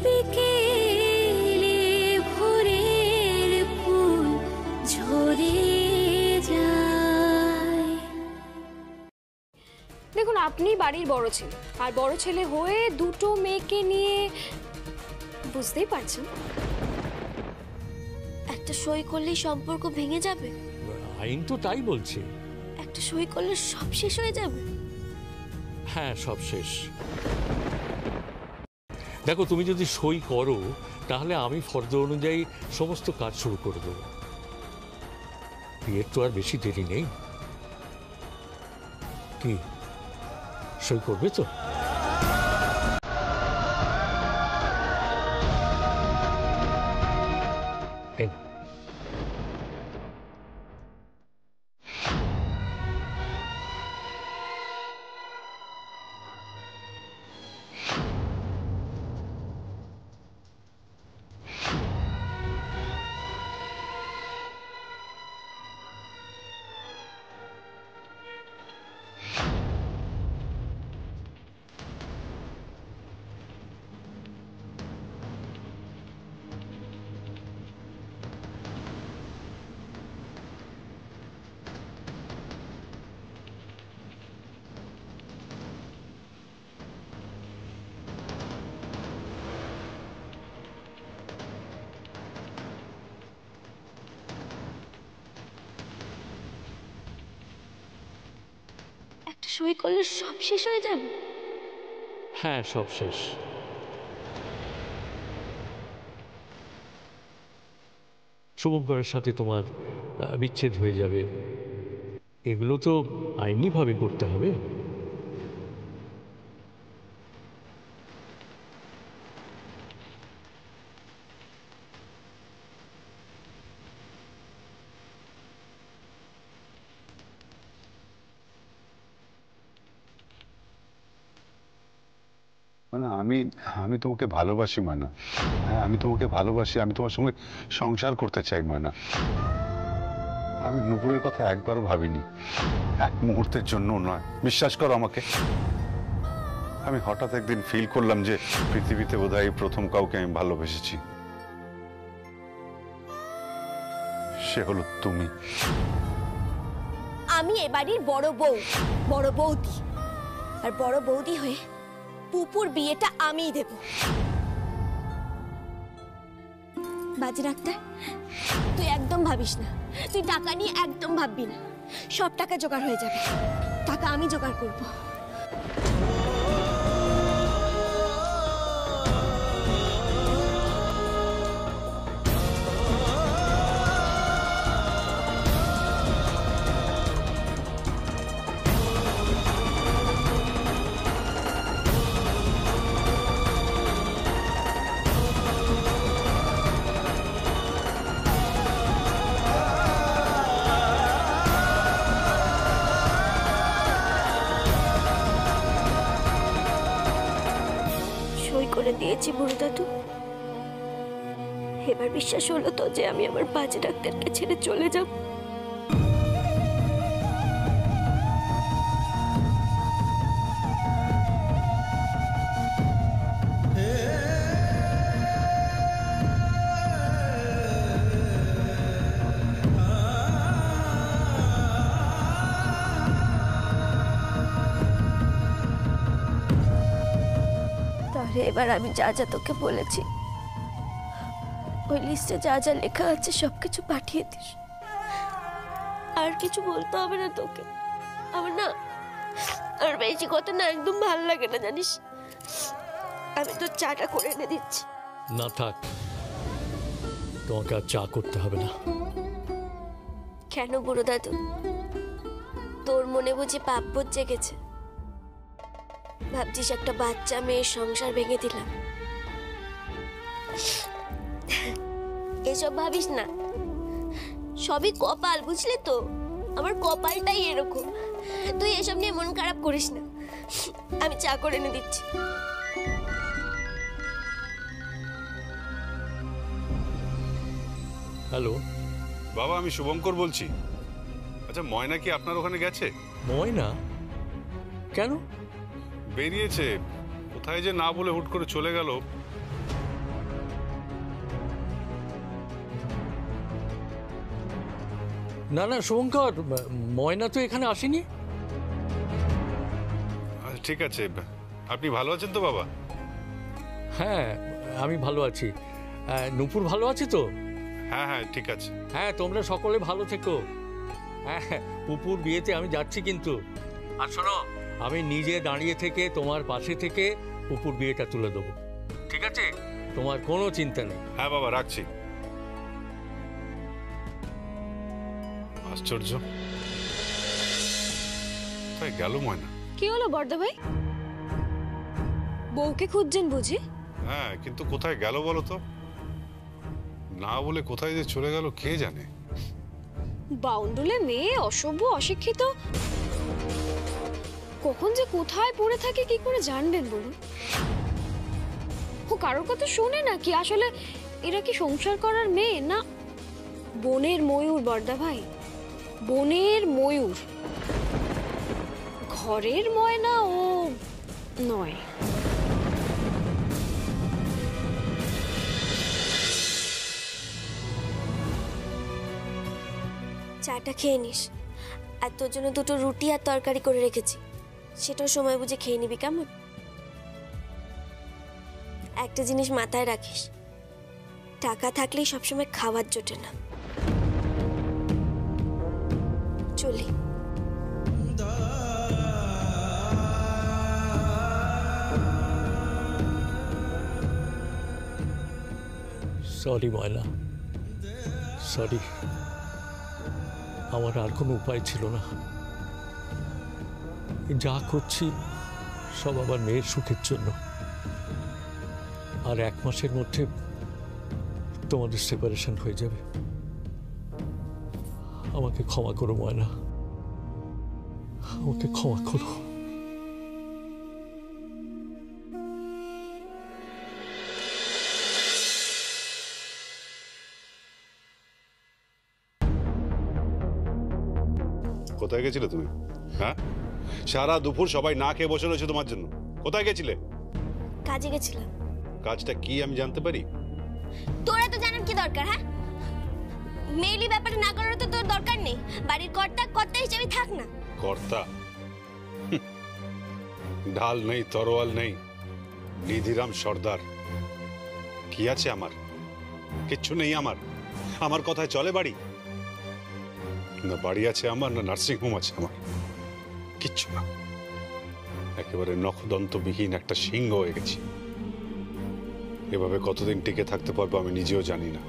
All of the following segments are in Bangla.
বিকেলে ভোরের ফুল ঝরে যায়। দেখুন, আপনি বাড়ির বড় ছেলে, আর বড় ছেলে হয়ে দুটো মেয়েকে নিয়ে, বুঝতেই পারছেন একটা সই করলেই সম্পর্ক ভেঙে যাবে। আইন তো তাই বলছে। একটা সই করলে সব শেষ হয়ে যাবে। হ্যাঁ, সব শেষ। দেখো, তুমি যদি সই করো তাহলে আমি ফর্দ অনুযায়ী সমস্ত কাজ শুরু করে দেবো। বিয়ের তো আর বেশি দেরি নেই। কি সই করবে তো? একটা সই করলে সব শেষ হয়ে যাবে। হ্যাঁ, সব শেষ। শুভঙ্করের সাথে তোমার বিচ্ছেদ হয়ে যাবে। এগুলো তো আইনিভাবে করতে হবে। মানে আমি আমি তোমাকে ভালোবাসি ময়না। হ্যাঁ, আমি তোমাকে ভালোবাসি, আমি তোমার সঙ্গে সংসার করতে চাই ময়না। আমি নুপুরের কথা একবারও ভাবিনি, এক মুহূর্তের জন্য নয়। বিশ্বাস করো আমাকে। আমি হঠাৎ একদিন ফিল করলাম যে পৃথিবীতে বোধহয় প্রথম কাউকে আমি ভালোবেসেছি। সে হলো তুমি। আমি এ বাড়ির বড় বউ, বড় বৌদি। আর বড় বৌদি হয়ে পুপুর বিয়েটা আমিই দেব। বাজি ডাক্তার, তুই একদম ভাবিস না, তুই টাকা নিয়ে একদম ভাববি না। সব টাকা জোগাড় হয়ে যাবে, টাকা আমি জোগাড় করব। করে দিয়েছি বুড়ো দাদু। এবার বিশ্বাস হলো তো যে আমি আমার বাজে ডাক্তারকে ছেড়ে চলে যাব। এবার আমি যা যা তোকে বলেছি ওই লিস্টে যা যা লেখা আছে সবকিছু পাঠিয়ে দিস। আর কিছু বলতে হবে না তোকে। আমার না আর বেশি কথা না একদম ভালো লাগে না, জানিস। আমি তোর চাটা করে এনে দিচ্ছি। না থাক, তোমাকে আর চা করতে হবে না। কেন বুড়ো দাদু, তোর মনে বুঝি পাপ জেগেছে? ভাবছিস একটা বাচ্চা মেয়ের সংসার ভেঙে দিলাম? এসব ভাবিস না, সবই কপাল, বুঝলি তো। আমার কপালটাই এরকম। তুই এসব নিয়ে মন খারাপ করিস না। আমি চা করে এনে দিচ্ছি। হ্যালো বাবা, আমি শুভঙ্কর বলছি। আচ্ছা, ময়না কি আপনার ওখানে গেছে? ময়না কেন? বেরিয়েছে, কোথায় যে না বলে হুট করে চলে গেল। না না শুভঙ্কর, ময়না তো এখানে আসেনি। ঠিক আছে, আপনি ভালো আছেন তো বাবা? হ্যাঁ আমি ভালো আছি। নূপুর ভালো আছে তো? হ্যাঁ হ্যাঁ ঠিক আছে। হ্যাঁ তোমরা সকলে ভালো থেকো। হ্যাঁ পুপুর বিয়েতে আমি যাচ্ছি কিন্তু। আর শোনো, আমি নিজে দাঁড়িয়ে থেকে তোমার পাশে থেকে পুপুর বিয়েটা তুলে দেবো, ঠিক আছে? তোমার কোনো চিন্তা নেই। হ্যাঁ বাবা, রাখছি। আশ্চর্য, তাই গেল ময়না। কি হলো বর্দা ভাই, বউকে খুঁজছেন বুঝি? হ্যাঁ, কিন্তু কোথায় গেল বলো তো? না বলে কোথায় যে চলে গেল কে জানে। বাউন্ডুলে মেয়ে, অসভ্য, অশিক্ষিত, কখন যে কোথায় পড়ে থাকে কি করে জানবেন বলুন? ও কারোর কথা শোনে না কি? আসলে এরা কি সংসার করার মেয়ে না বনের ময়ূর বর্দা ভাই, বনের ময়ূর। ঘরের ময়না ও নয়। চাটা খেয়ে নিস, আর তোর জন্য দুটো রুটি আর তরকারি করে রেখেছি, সেটাও সময় বুঝে খেয়ে নিবি, কেমন? একটা জিনিস মাথায় রাখিস, টাকা থাকলেই সবসময় খাবার জোটে না। চলি। সরি ময়না, সরি। আমার আর কোনো উপায় ছিল না। যা করছি সব আমার মেয়ের সুখের জন্য। আর 1 মাসের মধ্যে তোমাদের সেপারেশন হয়ে যাবে। আমাকে ক্ষমা করো ময়না, আমাকে ক্ষমা করো। কোথায় গেছিলে তুমি? হ্যাঁ, সারা দুপুর সবাই না খেয়ে বসে রয়েছে তোমার জন্য। কোথায় গেছিলে? কাজে গেছিলাম। কাজটা কি আমি জানতে পারি? তোরা তো জানার কি দরকার? হ্যাঁ, মেইলি ব্যাপারে না করার তো তোর দরকার নেই। বাড়ির কর্তা হিসেবে থাক না। কর্তা? ঢাল নেই, তরোয়াল নেই, নিধিরাম সর্দার। কি আছে আমার? কিচ্ছু নেই আমার। আমার কথায় চলে বাড়ি? না বাড়ি আছে আমার, না নার্সিং হোম আছে আমার। কিচ্ছু না। একেবারে নখদন্তবিহীন একটা সিংহ হয়ে গেছি। এভাবে কতদিন টিকে থাকতে পারবো আমি নিজেও জানি না।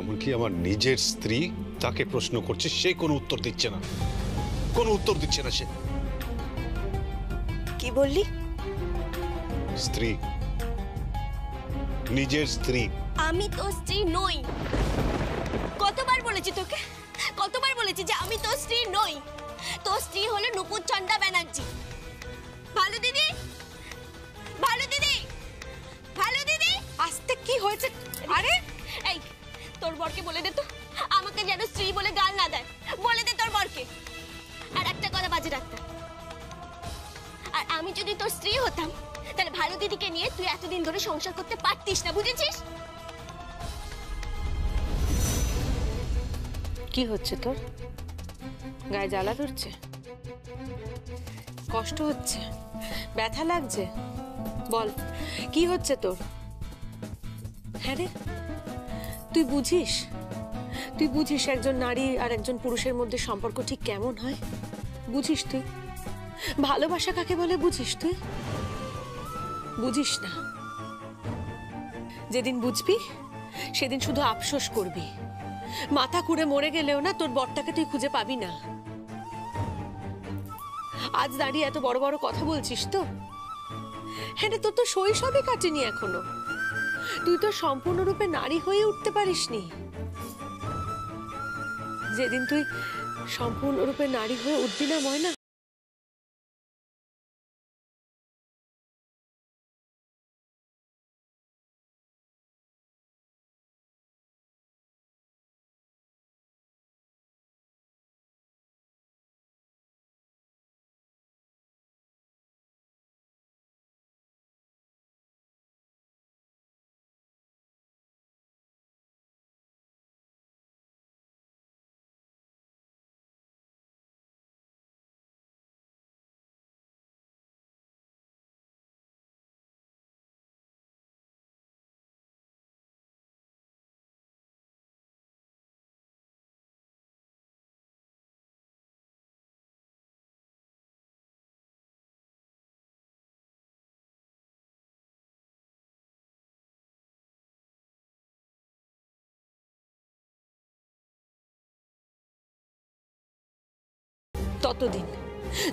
এমনকি আমার নিজের স্ত্রী, তাকে প্রশ্ন করছে, সে কোনো উত্তর দিচ্ছে না। কোনো উত্তর দিচ্ছে না সে। কি বললি? স্ত্রী, নিজের স্ত্রী। আমি তোর স্ত্রী নই। কতবার বলেছি তোকে, কতবার বলেছি যে আমি তোর স্ত্রী নই। তোর স্ত্রী হলো নূপুর চন্দ্রা ব্যানার্জি। ভালো দিদি, ভালো দিদি, ভালো দিদি। আস্তে, কি হয়েছে? আরে এই, তোর বরকে বলে দে তো আমাকে যেন স্ত্রী বলে গাল না দেয়। বলে দে তোর বরকে। আর একটা কথা বাজে রাখতে, আর আমি যদি তোর স্ত্রী হতাম তাহলে ভালো দিদিকে নিয়ে তুই এতদিন ধরে সংসার করতে পারতিস না, বুঝেছিস? কি হচ্ছে তোর? গায়ে জ্বালা ধরছে? কষ্ট হচ্ছে? ব্যথা লাগছে? বল, কি হচ্ছে তোর? হ্যাঁ রে, তুই বুঝিস? তুই বুঝিস একজন নারী আর একজন পুরুষের মধ্যে সম্পর্ক ঠিক কেমন হয়? বুঝিস তুই? ভালোবাসা কাকে বলে বুঝিস তুই? বুঝিস না। যেদিন বুঝবি সেদিন শুধু আফসোস করবি। মাথা খুঁড়ে মরে গেলেও না তোর বরটাকে তুই খুঁজে পাবি না। আজ দাঁড়িয়ে এত বড় বড় কথা বলছিস তো? হ্যাঁ রে, তোর তো শৈশবই কাটেনি এখনো। তুই তো সম্পূর্ণরূপে নারী হয়ে উঠতে পারিসনি। যেদিন তুই সম্পূর্ণরূপে নারী হয়ে উঠবি না ময়না,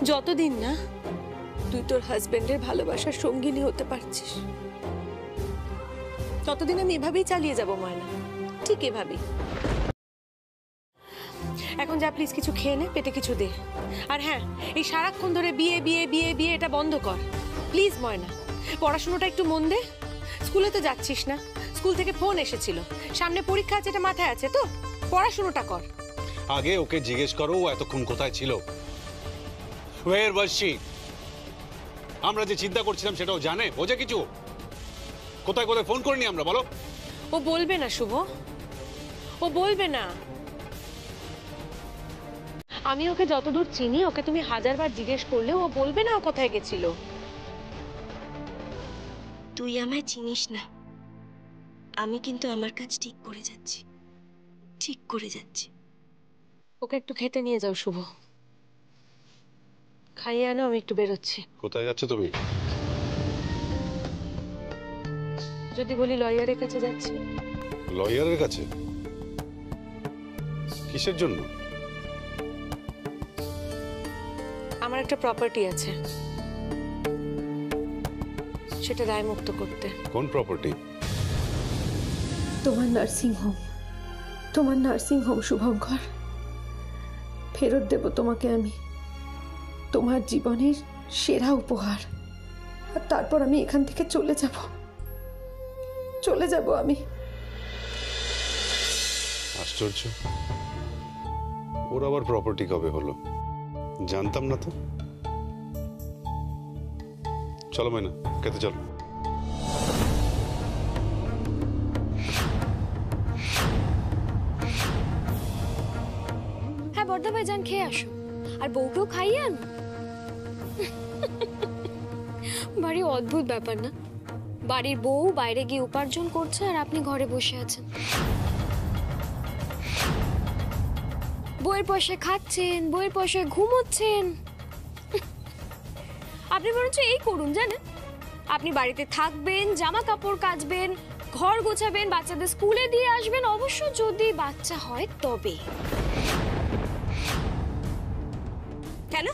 যতদিন না তুই তোর হাজবেন্ডের ভালোবাসার সঙ্গিনী হতে পারছিস, ততদিন আমি এভাবেই চালিয়ে যাব ময়না, ঠিক এভাবেই। এখন যা প্লিজ কিছু খেয়ে নে, পেটে কিছু দে। আর হ্যাঁ, এই সারাক্ষণ ধরে বিয়ে বিয়ে বিয়ে বিয়ে এটা বন্ধ কর প্লিজ ময়না। পড়াশোনাটা একটু মন দে। স্কুলে তো যাচ্ছিস না, স্কুল থেকে ফোন এসেছিল, সামনে পরীক্ষা আছে, এটা মাথায় আছে তো? পড়াশোনাটা কর। আগে ওকে জিজ্ঞেস করো ও এতক্ষণ কোথায় ছিল। ওয়ের ওয়াজ শি? আমরা যে চিন্তা করছিলাম সেটাও জানে, বোঝে কিছু? কোথায় কোথায় ফোন করিনি আমরা, বলো? ও বলবে না শুভ, ও বলবে না। আমি ওকে যতদূর চিনি, ওকে তুমি 1000বার জিজ্ঞেস করলে ও বলবে না ও কোথায় গেছিল। তুই আমায় চিনিস না, আমি কিন্তু আমার কাজ ঠিক করে যাচ্ছি, ঠিক করে যাচ্ছি। ওকে একটু খেতে নিয়ে যাও শুভ, খাইয়ে আনো, আমি একটু বেরোচ্ছি। কোথায় যাচ্ছ তুমি? যদি বলি লয়ারের কাছে যাচ্ছি। লয়ারের কাছে? কিসের জন্য? আমার একটা প্রপার্টি আছে, সেটা দায়মুক্ত করতে। কোন প্রপার্টি? তোমার নার্সিং হোম, তোমার নার্সিং হোম শুভঙ্কর। ফেরত দেব তোমাকে আমি, তোমার জীবনের সেরা উপহার। আর তারপর আমি এখান থেকে চলে যাব আমি। আশ্চর্য, ওর আবার প্রপার্টি কবে হলো? জানতাম না তো। চলো মাইনা, খেতে চলো। হ্যাঁ বর্দা ভাই, যান খেয়ে আসো, আর বউকেও খাইয়ে আনো। বাড়ি অদ্ভুত ব্যাপার না, বাড়ির বউ বাইরে গিয়ে উপার্জন করছে আর আপনি ঘরে বসে আছেন, বইয়ের পয়সায় খাচ্ছেন, বইয়ের পয়সায় ঘুমোচ্ছেন। আপনি বরঞ্চ এই করুন, জানেন, আপনি বাড়িতে থাকবেন, জামা কাপড় কাচবেন, ঘর গোছাবেন, বাচ্চাদের স্কুলে দিয়ে আসবেন, অবশ্য যদি বাচ্চা হয় তবে। কেন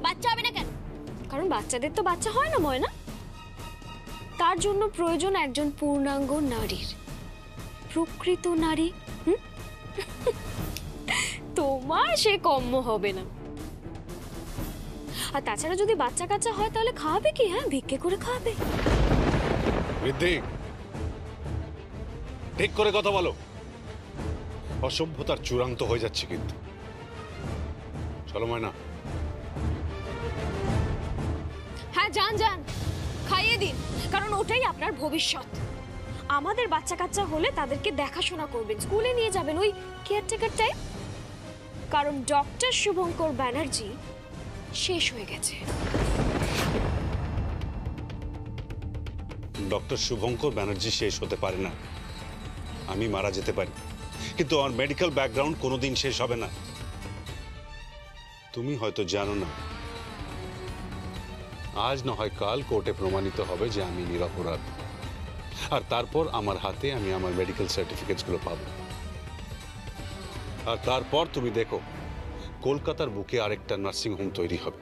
বাচ্চা হবে না কেন? কারণ বাচ্চাদের তো বাচ্চা হয় না ময়না, তার জন্য প্রয়োজন একজন পূর্ণাঙ্গ নারীর, প্রকৃত নারী। তোমার সে কম্য হবে না। আর তাছাড়া যদি বাচ্চা কাচ্চা হয় তাহলে খাওয়াবে কি? হ্যাঁ, ভিক্ষে করে খাওয়াবে। ঋদ্ধি, ঠিক করে কথা বলো, অসভ্যতার চূড়ান্ত হয়ে যাচ্ছে কিন্তু। চলো ময়না। হ্যাঁ যান যান, খাইয়ে দিন, কারণ ওটাই আপনার ভবিষ্যৎ। আমাদের বাচ্চা কাচ্চা হলে তাদেরকে দেখাশোনা করবেন, স্কুলে নিয়ে যাবেন, ওই কেয়ারটেকার টাইপ। কারণ ডক্টর শুভঙ্কর ব্যানার্জি শেষ হয়ে গেছে। ডক্টর শুভঙ্কর ব্যানার্জি শেষ হতে পারে না, আমি মারা যেতে পারি, কিন্তু আমার মেডিকেল ব্যাকগ্রাউন্ড কোনোদিন শেষ হবে না। তুমি হয়তো জানো না, আজ না হয় কাল কোর্টে প্রমাণিত হবে যে আমি নিরপরাধ, আর তারপর আমার হাতে আমি আমার মেডিকেল সার্টিফিকেটসগুলো পাবো। আর তারপর তুমি দেখো, কলকাতার বুকে আরেকটা নার্সিং হোম তৈরি হবে,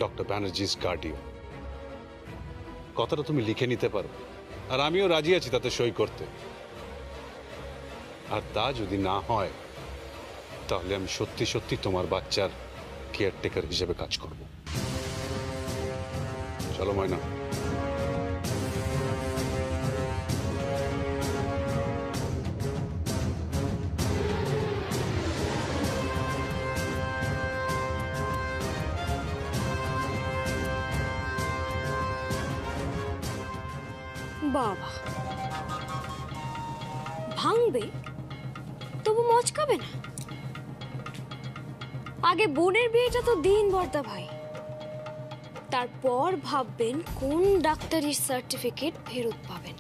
ডক্টর ব্যানার্জিস কার্ডিও। কথাটা তুমি লিখে নিতে পারো, আর আমিও রাজি আছি তাতে সই করতে। আর তা যদি না হয়, তাহলে আমি সত্যি সত্যি তোমার বাচ্চার কেয়ারটেকার হিসেবে কাজ করব। চলো ময়না। বাবা, ভাঙবে তবু মচকাবে না। আগে বোনের বিয়েটা তো দিন বর্দা ভাই, তারপর ভাববেন কোন ডাক্তারির সার্টিফিকেট ফেরত পাবেন।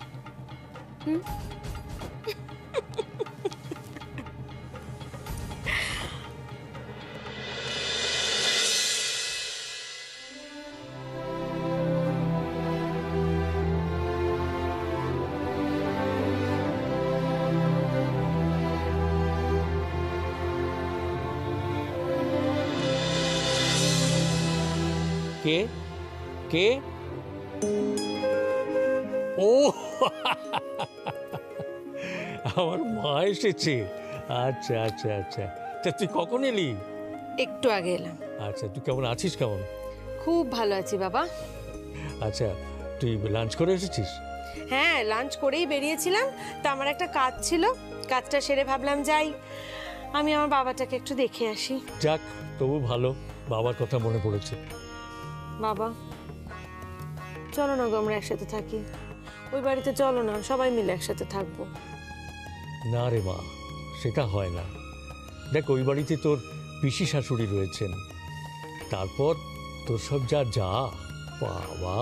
কে কে ও আমার মা এসেছে। আচ্ছা আচ্ছা আচ্ছা, তা তুই কখন এলি? একটু আগে এলাম। আচ্ছা, তুই কেমন আছিস? কেমন? খুব ভালো আছি বাবা। আচ্ছা, তুই লাঞ্চ করে এসেছিস? হ্যাঁ, লাঞ্চ করেই বেরিয়েছিলাম, তা আমার একটা কাজ ছিল, কাজটা সেরে ভাবলাম যাই আমি আমার বাবাটাকে একটু দেখে আসি। যাক, তবু ভালো, বাবার কথা মনে পড়েছে। বাবা চলো না গো, আমরা একসাথে থাকি। ওই বাড়িতে চলো না, সবাই মিলে একসাথে থাকবো। না রে মা, সেটা হয় না। দেখ, ওই বাড়িতে তোর পিসি শাশুড়ি রয়েছেন, তারপর তোর সব যা যা বাবা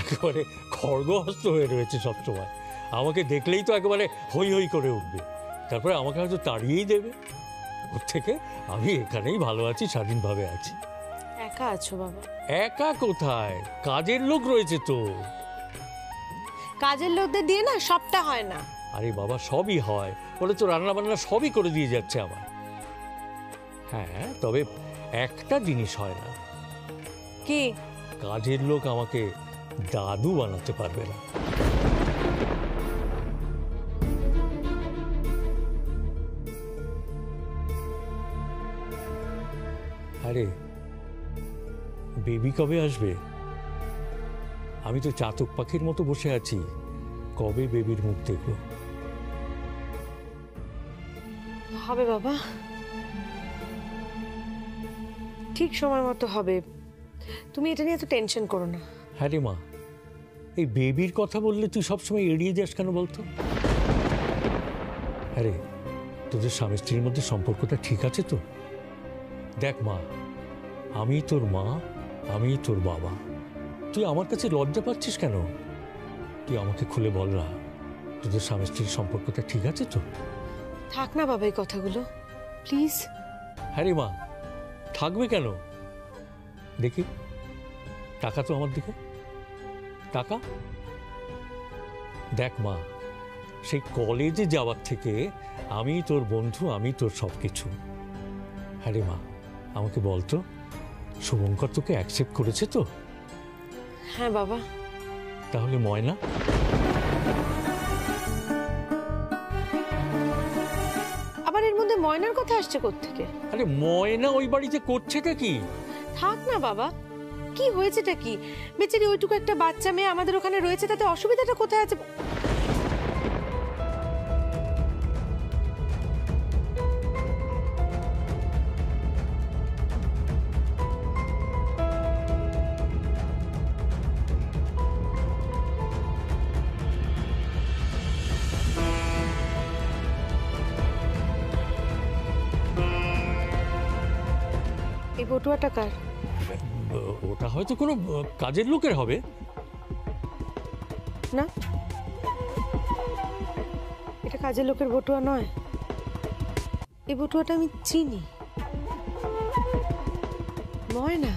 একেবারে খড়গহস্ত হয়ে রয়েছে সবসময়। আমাকে দেখলেই তো একেবারে হই হই করে উঠবে, তারপরে আমাকে হয়তো তাড়িয়েই দেবে। ওর থেকে আমি এখানেই ভালো আছি, স্বাধীনভাবে আছি। একা আছো বাবা? একা কোথায়, কাজের লোক রয়েছে তো। কাজের লোকদের দিয়ে না সবটা হয় না। আরে বাবা, সবই হয়, বলে তো রান্না বান্না সবই করে দিয়ে যাচ্ছে আমার। হ্যাঁ, তবে একটা জিনিস হয় না। কি? কাজের লোক আমাকে দাদু বানাতে পারবে না। আরে বেবি কবে আসবে? আমি তো চাতক পাখির মতো বসে আছি, কবে বেবির মুখ দেখবো। হবে বাবা, ঠিক সময় মতো হবে, তুমি এটা নিয়ে এত টেনশন করো না। হ্যাঁ রে মা, এই বেবির কথা বললে তুই সবসময় এড়িয়ে যাস কেন বলতো? আরে তোদের স্বামী স্ত্রীর মধ্যে সম্পর্কটা ঠিক আছে তো? দেখ মা, আমি তোর মা, আমি তোর বাবা, তুই আমার কাছে লজ্জা পাচ্ছিস কেন? তুই আমাকে খুলে বল না, তোদের স্বামী স্ত্রীর সম্পর্কটা ঠিক আছে তো? থাক না বাবা এই কথাগুলো, প্লিজ। হ্যাঁ রে মা, থাকবে কেন? দেখি টাকা তো আমার দিকে, টাকা দেখ মা, সেই কলেজে যাওয়ার থেকে আমি তোর বন্ধু, আমি তোর সব কিছু। হ্যাঁ রে মা, আমাকে বলতো, শুভঙ্কর তোকে অ্যাকসেপ্ট করেছে তো? হ্যাঁ বাবা। তাহলে ময়না? আবার এর মধ্যে ময়নার কথা আসছে কোত্থেকে? আরে ময়না ওই বাড়িতে করছেটা কি? থাক না বাবা, কি হয়েছেটা কি? বেচারি ওইটুকু একটা বাচ্চা মেয়ে আমাদের ওখানে রয়েছে, তাতে অসুবিধাটা কোথায় আছে? এই বটুয়াটা কার? ওটা হয়তো কোনো কাজের লোকের হবে। না, এটা কাজের লোকের বটুয়া নয়। এই বটুয়াটা আমি চিনি, ময়না।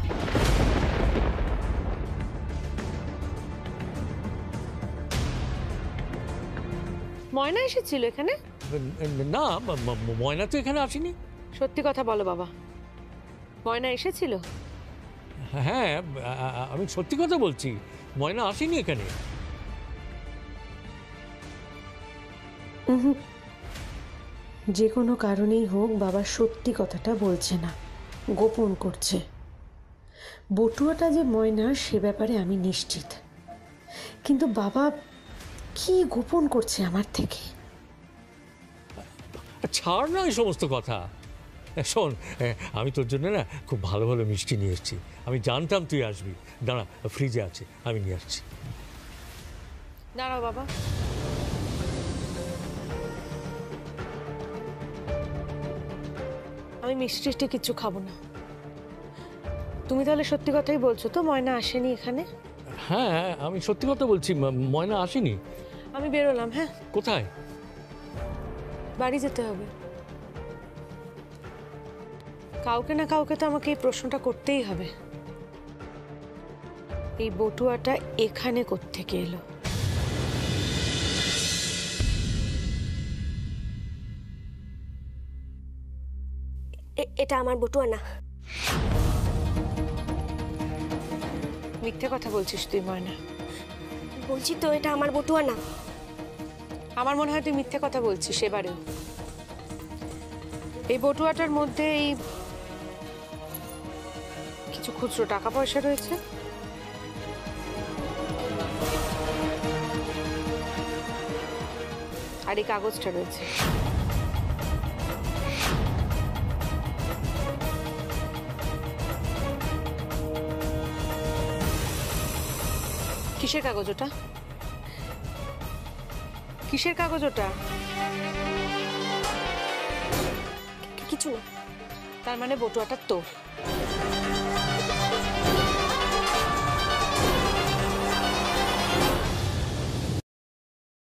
ময়না এসেছিল এখানে? না, ময়না তো এখানে আসেনি। সত্যি কথা বলো বাবা, ময়না এসেছিল? হ্যাঁ, আমি সত্যি কথা বলছি, ময়না আসেনি এখানে। যে কোনো কারণেই হোক বাবা সত্যি কথাটা বলছে না, গোপন করছে। বটুয়াটা যে ময়না সে ব্যাপারে আমি নিশ্চিত, কিন্তু বাবা কি গোপন করছে আমার থেকে। ছাড় না এই সমস্ত কথা। শোন, আমি তোর জন্য না খুব ভালো ভালো মিষ্টি নিয়ে এসেছি। আমি জানতাম তুই আসবি, দাঁড়া, ফ্রিজে আছে, আমি নিয়ে আসছি। দাঁড়াও বাবা, আমি মিষ্টি টিষ্টি কিচ্ছু খাবো না। তুমি তাহলে সত্যি কথাই বলছো তো, ময়না আসেনি এখানে? হ্যাঁ, আমি সত্যি কথা বলছি, ময়না আসেনি। আমি বেরোলাম। হ্যাঁ। কোথায়? বাড়ি যেতে হবে। কাউকে না কাউকে তো আমাকে এই প্রশ্নটা করতেই হবে, এই বটুয়াটা এখানে কোত্থেকে এলো? এটা আমার বটুয়া না। মিথ্যে কথা বলছিস তুই ময়না। বলছি তো এটা আমার বটুয়া না। আমার মনে হয় তুই মিথ্যে কথা বলছিস এবারেও। এই বটুয়াটার মধ্যে এই কিছু খুচরো টাকা পয়সা রয়েছে। আর এই কাগজটা রয়েছে। কিসের কাগজ ওটা? কিসের কাগজ ওটা? কিছু না। তার মানে বটুয়াটা তোর।